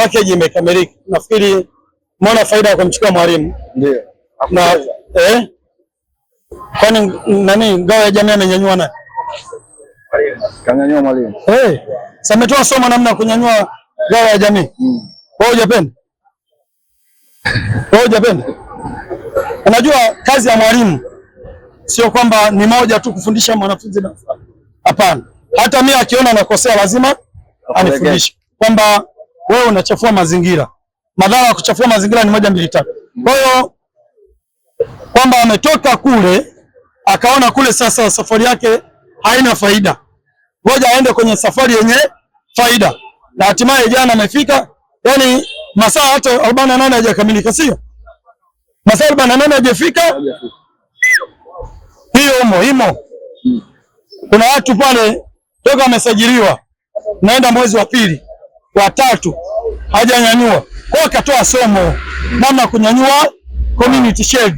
package imekamilika. Nafikiri umeona faida ya kumchukua Mwalimu. Ndio. Na kwani nani ngao ya jamii amenyanyua nani? Kanyanyua Mwalimu. Sasa ametoa somo namna ya kunyanyua ngao ya jamii. Wewe hujapenda? Wewe hujapenda? Unajua kazi ya mwalimu sio kwamba ni moja tu kufundisha mwanafunzi na hapana. Hata mimi akiona anakosea lazima anifundishe kwamba wewe unachafua mazingira. Madhara ya kuchafua mazingira ni 1, 2, 3. Kwa hiyo kwamba ametoka kule akaona kule sasa safari yake haina faida, ngoja aende kwenye safari yenye faida, na hatimaye jana amefika. Yani masaa hata 48 hajakamilika, sio masaa 48 hajafika. Hiyo himo kuna watu pale toka amesajiliwa naenda mwezi wa 2 wa 3 hajanyanyua. Kwa akatoa somo namna kunyanyua community shield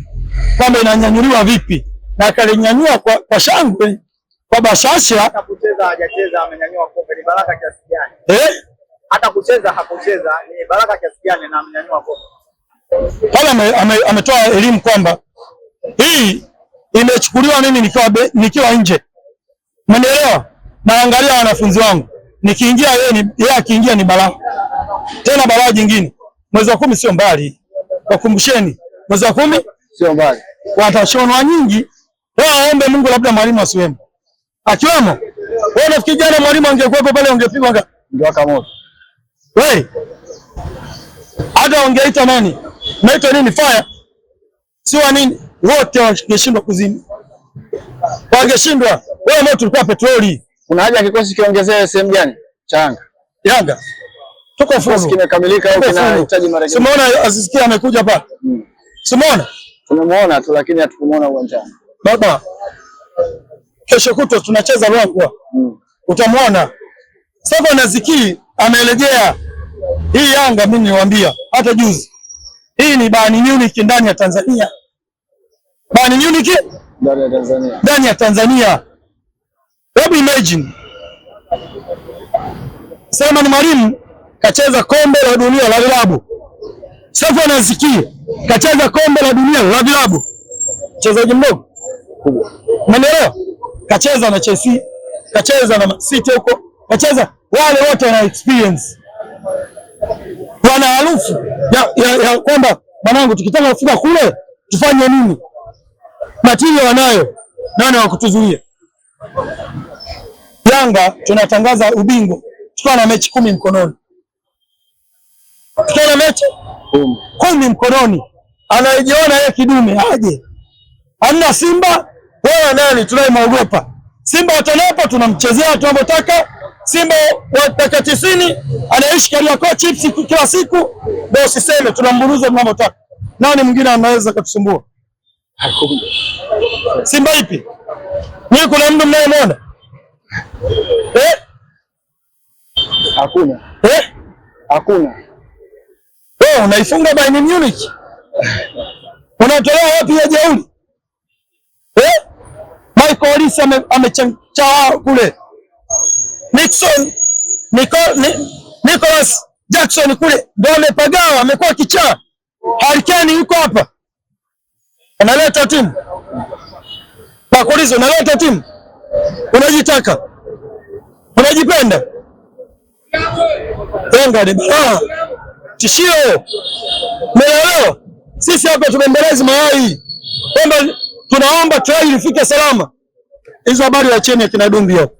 kwamba inanyanyuliwa vipi, na akalinyanyua kwa shangwe, kwa bashasha. Hata kucheza hajacheza, amenyanyua kombe. Ni baraka kiasi gani? Hata kucheza hakucheza, ni baraka kiasi gani na amenyanyua kombe. Pale ametoa elimu kwamba hii imechukuliwa mimi nikiwa nje. Umeelewa? Naangalia wanafunzi wangu. Nikiingia yeye akiingia ni balaa. Tena balaa jingine. Mwezi wa 10 sio mbali. Wakumbusheni, mwezi wa 10 sio mbali. Watashonwa nyingi. Wao waombe Mungu labda mwalimu asiwemo. Akiwemo. Wewe unafikiri jana mwalimu angekuwepo pale ungepigwa ngewaka moto. Wewe. Hata ungeita nani? Naitwa nini fire? Sio nini? Wote wangeshindwa kuzima. Wangeshindwa. Wewe moto ulikuwa petroli. Kuna haja kikosi kiongezee sehemu gani? Yanga. Tuko full. Kimekamilika au kinahitaji marekebisho? Simuona Azizkia amekuja pale. Simuona? Tumemuona tu lakini hatukumuona uwanjani. Baba. Kesho kutwa tunacheza Ruangwa. Utamuona. Sasa Naziki amelegea. Hii Yanga mimi niwaambia hata juzi. Hii ni Bayern Munich ndani ya Tanzania. Bayern Munich ndani ya Tanzania. Hebu imagine. Sema ni mwalimu kacheza kombe la dunia la vilabu. Sasa Naziki kacheza kombe la dunia la vilabu. Mchezaji mdogo kubwa. Umeelewa? Kacheza na Chelsea, kacheza na City huko, kacheza wale wote wana experience. Wana harufu ya kwamba mwanangu tukitaka kufika kule tufanye nini? Material wanayo. Nani wa kutuzuia? Yanga tunatangaza ubingwa. Tukiwa na mechi 10 mkononi. Tukiwa na mechi 10 mkononi. Anajiona yeye kidume aje. Hamna Simba, wewe nani tunayemwogopa? Simba watanapo tunamchezea tunapotaka. Simba wataka 90 anaishi Kariakoo chips kila siku. Ndio usiseme tunamburuza tunapotaka. Nani mwingine anaweza kutusumbua? Hakuna. Simba ipi? Ni kuna mtu mnayemwona? Hakuna. Hakuna. Unaifunga Bayern Munich. Unatolewa wapi ya jeuri? Michael Olise amechancha kule. Nicholas Jackson kule ndio amepagawa, amekuwa kichaa. Harikani yuko hapa. Analeta timu. Pakulizo analeta timu. Unajitaka. Unajipenda. Yanga ni balaa. Tishio. Umeelewa? Sisi hapa tumembelezi mayai. Kwamba tunaomba try ifike salama. Hizo habari ya cheni ya kina Dumbi hapo.